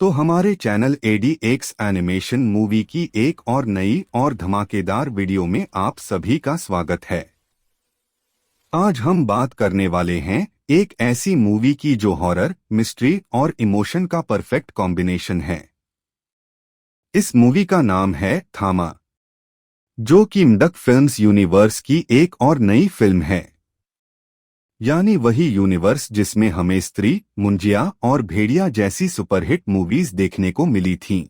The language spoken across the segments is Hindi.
तो हमारे चैनल ADX एनिमेशन मूवी की एक और नई और धमाकेदार वीडियो में आप सभी का स्वागत है। आज हम बात करने वाले हैं एक ऐसी मूवी की जो हॉरर, मिस्ट्री और इमोशन का परफेक्ट कॉम्बिनेशन है। इस मूवी का नाम है थामा, जो कि मडक फिल्म्स यूनिवर्स की एक और नई फिल्म है। यानी वही यूनिवर्स जिसमें हमें स्त्री, मुंजिया और भेड़िया जैसी सुपरहिट मूवीज देखने को मिली थीं।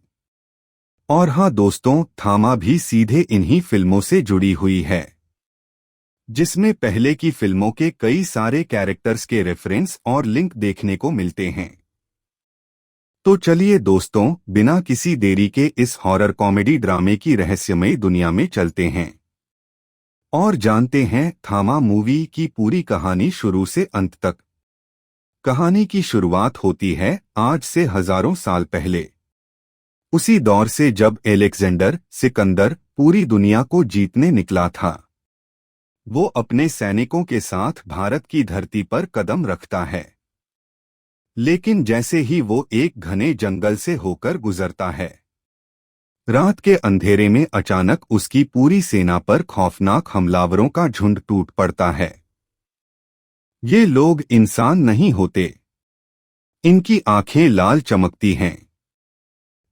और हाँ दोस्तों, थामा भी सीधे इन्हीं फिल्मों से जुड़ी हुई है, जिसमें पहले की फिल्मों के कई सारे कैरेक्टर्स के रेफरेंस और लिंक देखने को मिलते हैं। तो चलिए दोस्तों, बिना किसी देरी के इस हॉरर कॉमेडी ड्रामे की रहस्यमयी दुनिया में चलते हैं और जानते हैं थामा मूवी की पूरी कहानी शुरू से अंत तक। कहानी की शुरुआत होती है आज से हजारों साल पहले, उसी दौर से जब अलेक्जेंडर सिकंदर पूरी दुनिया को जीतने निकला था। वो अपने सैनिकों के साथ भारत की धरती पर कदम रखता है, लेकिन जैसे ही वो एक घने जंगल से होकर गुजरता है, रात के अंधेरे में अचानक उसकी पूरी सेना पर खौफनाक हमलावरों का झुंड टूट पड़ता है। ये लोग इंसान नहीं होते। इनकी आंखें लाल चमकती हैं,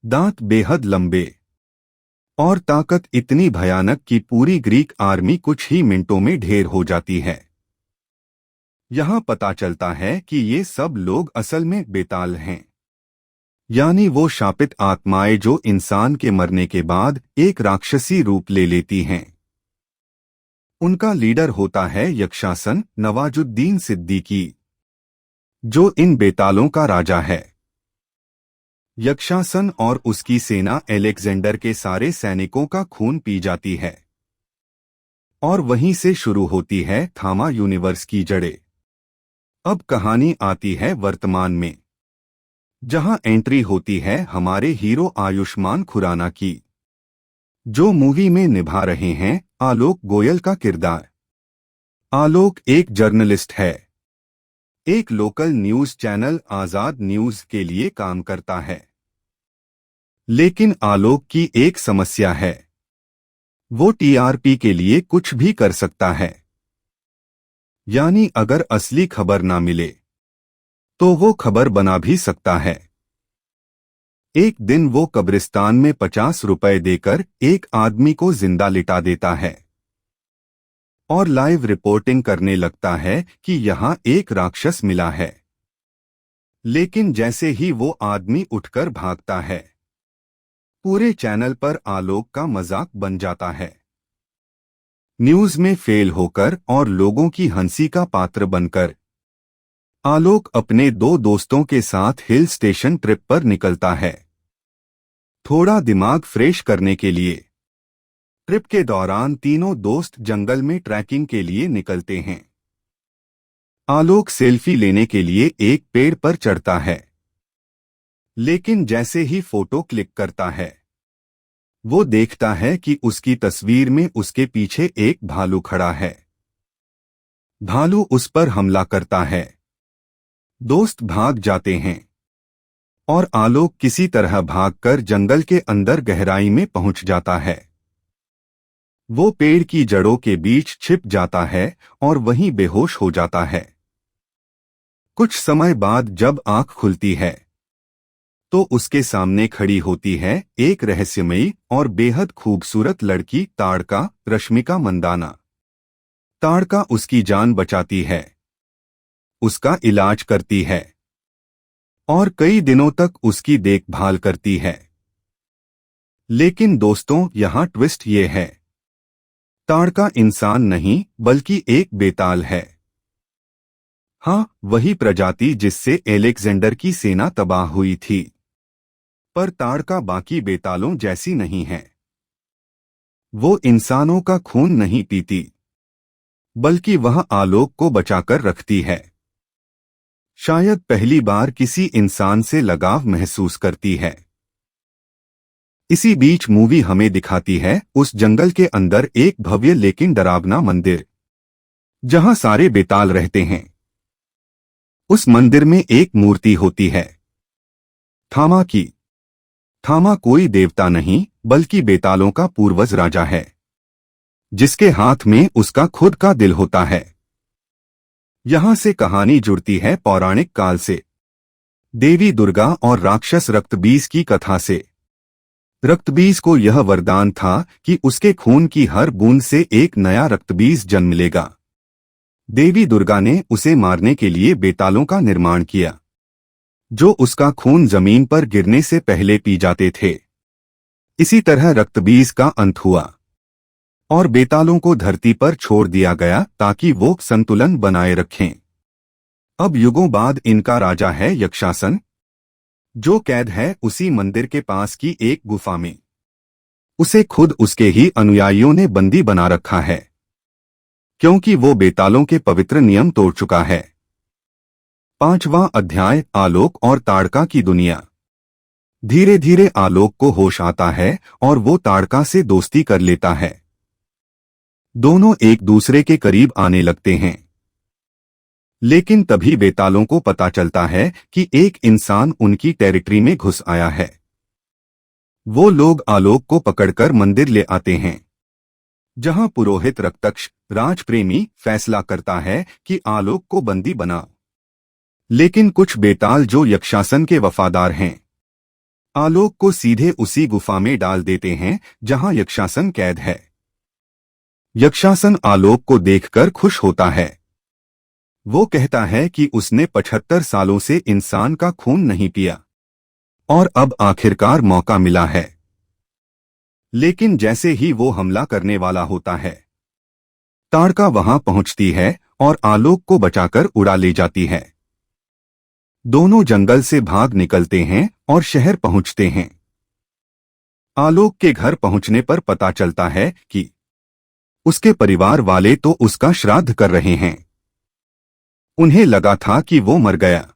दांत बेहद लंबे और ताकत इतनी भयानक कि पूरी ग्रीक आर्मी कुछ ही मिनटों में ढेर हो जाती है। यहां पता चलता है कि ये सब लोग असल में बेताल हैं, यानी वो शापित आत्माएं जो इंसान के मरने के बाद एक राक्षसी रूप ले लेती हैं। उनका लीडर होता है यक्षासन नवाजुद्दीन सिद्दीकी, जो इन बेतालों का राजा है। यक्षासन और उसकी सेना अलेक्जेंडर के सारे सैनिकों का खून पी जाती है और वहीं से शुरू होती है थामा यूनिवर्स की जड़ें। अब कहानी आती है वर्तमान में, जहां एंट्री होती है हमारे हीरो आयुष्मान खुराना की, जो मूवी में निभा रहे हैं आलोक गोयल का किरदार। आलोक एक जर्नलिस्ट है, एक लोकल न्यूज चैनल आजाद न्यूज के लिए काम करता है। लेकिन आलोक की एक समस्या है, वो TRP के लिए कुछ भी कर सकता है। यानी अगर असली खबर ना मिले तो वो खबर बना भी सकता है। एक दिन वो कब्रिस्तान में 50 रुपए देकर एक आदमी को जिंदा लिटा देता है और लाइव रिपोर्टिंग करने लगता है कि यहां एक राक्षस मिला है। लेकिन जैसे ही वो आदमी उठकर भागता है, पूरे चैनल पर आलोक का मजाक बन जाता है। न्यूज में फेल होकर और लोगों की हंसी का पात्र बनकर आलोक अपने दो दोस्तों के साथ हिल स्टेशन ट्रिप पर निकलता है, थोड़ा दिमाग फ्रेश करने के लिए। ट्रिप के दौरान तीनों दोस्त जंगल में ट्रैकिंग के लिए निकलते हैं। आलोक सेल्फी लेने के लिए एक पेड़ पर चढ़ता है, लेकिन जैसे ही फोटो क्लिक करता है, वो देखता है कि उसकी तस्वीर में उसके पीछे एक भालू खड़ा है। भालू उस पर हमला करता है, दोस्त भाग जाते हैं और आलोक किसी तरह भागकर जंगल के अंदर गहराई में पहुंच जाता है। वो पेड़ की जड़ों के बीच छिप जाता है और वहीं बेहोश हो जाता है। कुछ समय बाद जब आंख खुलती है तो उसके सामने खड़ी होती है एक रहस्यमयी और बेहद खूबसूरत लड़की, ताड़का रश्मिका मंदाना। ताड़का उसकी जान बचाती है, उसका इलाज करती है और कई दिनों तक उसकी देखभाल करती है। लेकिन दोस्तों, यहां ट्विस्ट ये है, ताड़का इंसान नहीं बल्कि एक बेताल है। हाँ, वही प्रजाति जिससे अलेक्जेंडर की सेना तबाह हुई थी। पर ताड़का बाकी बेतालों जैसी नहीं है। वो इंसानों का खून नहीं पीती, बल्कि वह आलोक को बचाकर रखती है। शायद पहली बार किसी इंसान से लगाव महसूस करती है। इसी बीच मूवी हमें दिखाती है उस जंगल के अंदर एक भव्य लेकिन डरावना मंदिर, जहां सारे बेताल रहते हैं। उस मंदिर में एक मूर्ति होती है, थामा की। थामा कोई देवता नहीं बल्कि बेतालों का पूर्वज राजा है, जिसके हाथ में उसका खुद का दिल होता है। यहां से कहानी जुड़ती है पौराणिक काल से, देवी दुर्गा और राक्षस रक्तबीज की कथा से। रक्तबीज को यह वरदान था कि उसके खून की हर बूंद से एक नया रक्तबीज जन्म लेगा। देवी दुर्गा ने उसे मारने के लिए बेतालों का निर्माण किया, जो उसका खून जमीन पर गिरने से पहले पी जाते थे। इसी तरह रक्तबीज का अंत हुआ और बेतालों को धरती पर छोड़ दिया गया ताकि वो संतुलन बनाए रखें। अब युगों बाद इनका राजा है यक्षासन, जो कैद है उसी मंदिर के पास की एक गुफा में। उसे खुद उसके ही अनुयायियों ने बंदी बना रखा है, क्योंकि वो बेतालों के पवित्र नियम तोड़ चुका है। 5वां अध्याय, आलोक और ताड़का की दुनिया। धीरे धीरे आलोक को होश आता है और वो ताड़का से दोस्ती कर लेता है। दोनों एक दूसरे के करीब आने लगते हैं। लेकिन तभी बेतालों को पता चलता है कि एक इंसान उनकी टेरिटरी में घुस आया है। वो लोग आलोक को पकड़कर मंदिर ले आते हैं, जहां पुरोहित रक्तक्ष राजप्रेमी फैसला करता है कि आलोक को बंदी बनाओ। लेकिन कुछ बेताल जो यक्षासन के वफादार हैं, आलोक को सीधे उसी गुफा में डाल देते हैं जहां यक्षासन कैद है। यक्षासन आलोक को देखकर खुश होता है। वो कहता है कि उसने 75 सालों से इंसान का खून नहीं पिया और अब आखिरकार मौका मिला है। लेकिन जैसे ही वो हमला करने वाला होता है, ताड़का वहां पहुंचती है और आलोक को बचाकर उड़ा ले जाती है। दोनों जंगल से भाग निकलते हैं और शहर पहुंचते हैं। आलोक के घर पहुंचने पर पता चलता है कि उसके परिवार वाले तो उसका श्राद्ध कर रहे हैं। उन्हें लगा था कि वो मर गया।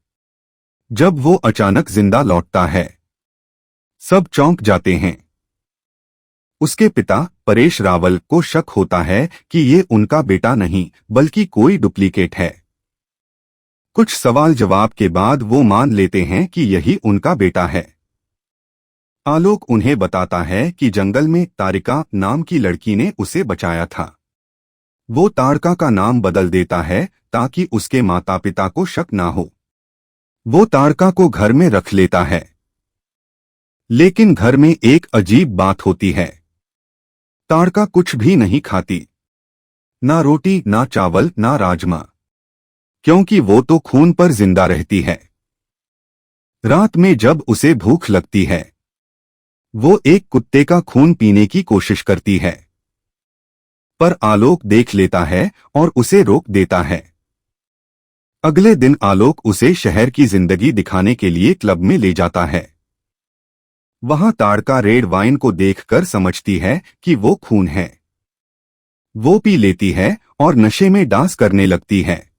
जब वो अचानक जिंदा लौटता है, सब चौंक जाते हैं। उसके पिता परेश रावल को शक होता है कि ये उनका बेटा नहीं बल्कि कोई डुप्लीकेट है। कुछ सवाल जवाब के बाद वो मान लेते हैं कि यही उनका बेटा है। आलोक उन्हें बताता है कि जंगल में तारिका नाम की लड़की ने उसे बचाया था। वो ताड़का का नाम बदल देता है ताकि उसके माता पिता को शक ना हो। वो ताड़का को घर में रख लेता है। लेकिन घर में एक अजीब बात होती है। ताड़का कुछ भी नहीं खाती, ना रोटी ना चावल ना राजमा, क्योंकि वो तो खून पर जिंदा रहती है। रात में जब उसे भूख लगती है, वो एक कुत्ते का खून पीने की कोशिश करती है, पर आलोक देख लेता है और उसे रोक देता है। अगले दिन आलोक उसे शहर की जिंदगी दिखाने के लिए क्लब में ले जाता है। वहां ताड़का रेड वाइन को देखकर समझती है कि वो खून है। वो पी लेती है और नशे में डांस करने लगती है।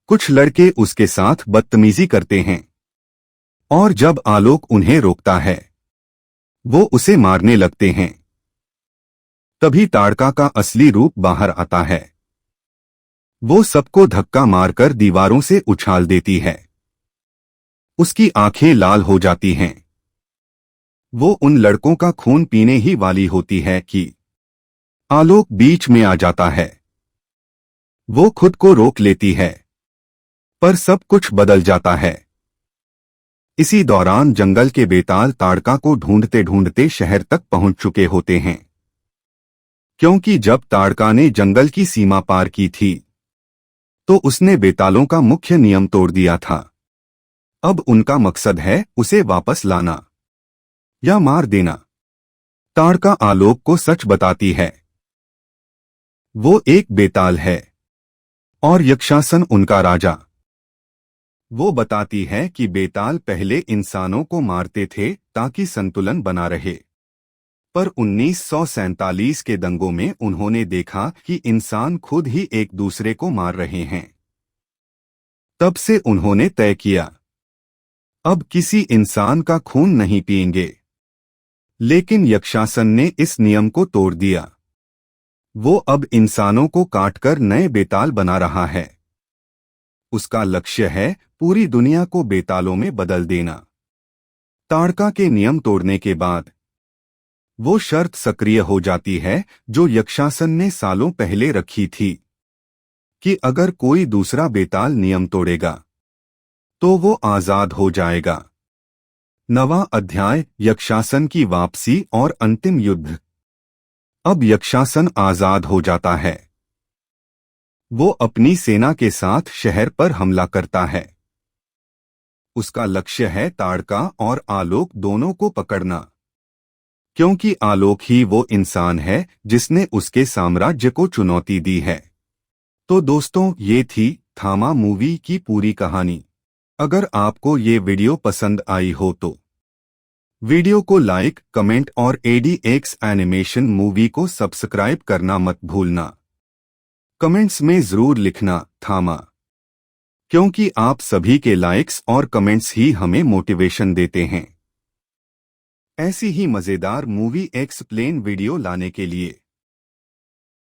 कुछ लड़के उसके साथ बदतमीजी करते हैं और जब आलोक उन्हें रोकता है, वो उसे मारने लगते हैं। तभी ताड़का का असली रूप बाहर आता है। वो सबको धक्का मारकर दीवारों से उछाल देती है। उसकी आंखें लाल हो जाती हैं। वो उन लड़कों का खून पीने ही वाली होती है कि आलोक बीच में आ जाता है। वो खुद को रोक लेती है, पर सब कुछ बदल जाता है। इसी दौरान जंगल के बेताल ताड़का को ढूंढते ढूंढते शहर तक पहुंच चुके होते हैं, क्योंकि जब ताड़का ने जंगल की सीमा पार की थी तो उसने बेतालों का मुख्य नियम तोड़ दिया था। अब उनका मकसद है उसे वापस लाना या मार देना। ताड़का आलोक को सच बताती है। वो एक बेताल है और यक्षासन उनका राजा। वो बताती है कि बेताल पहले इंसानों को मारते थे ताकि संतुलन बना रहे, पर 1947 के दंगों में उन्होंने देखा कि इंसान खुद ही एक दूसरे को मार रहे हैं। तब से उन्होंने तय किया, अब किसी इंसान का खून नहीं पिएंगे। लेकिन यक्षासन ने इस नियम को तोड़ दिया। वो अब इंसानों को काटकर नए बेताल बना रहा है। उसका लक्ष्य है पूरी दुनिया को बेतालों में बदल देना। ताड़का के नियम तोड़ने के बाद वो शर्त सक्रिय हो जाती है जो यक्षासन ने सालों पहले रखी थी कि अगर कोई दूसरा बेताल नियम तोड़ेगा तो वो आजाद हो जाएगा। 9वां अध्याय, यक्षासन की वापसी और अंतिम युद्ध। अब यक्षासन आजाद हो जाता है। वो अपनी सेना के साथ शहर पर हमला करता है। उसका लक्ष्य है ताड़का और आलोक दोनों को पकड़ना, क्योंकि आलोक ही वो इंसान है जिसने उसके साम्राज्य को चुनौती दी है। तो दोस्तों, ये थी थामा मूवी की पूरी कहानी। अगर आपको ये वीडियो पसंद आई हो तो वीडियो को लाइक, कमेंट और ADX एनिमेशन मूवी को सब्सक्राइब करना मत भूलना। कमेंट्स में जरूर लिखना थामा, क्योंकि आप सभी के लाइक्स और कमेंट्स ही हमें मोटिवेशन देते हैं ऐसी ही मजेदार मूवी एक्सप्लेन वीडियो लाने के लिए।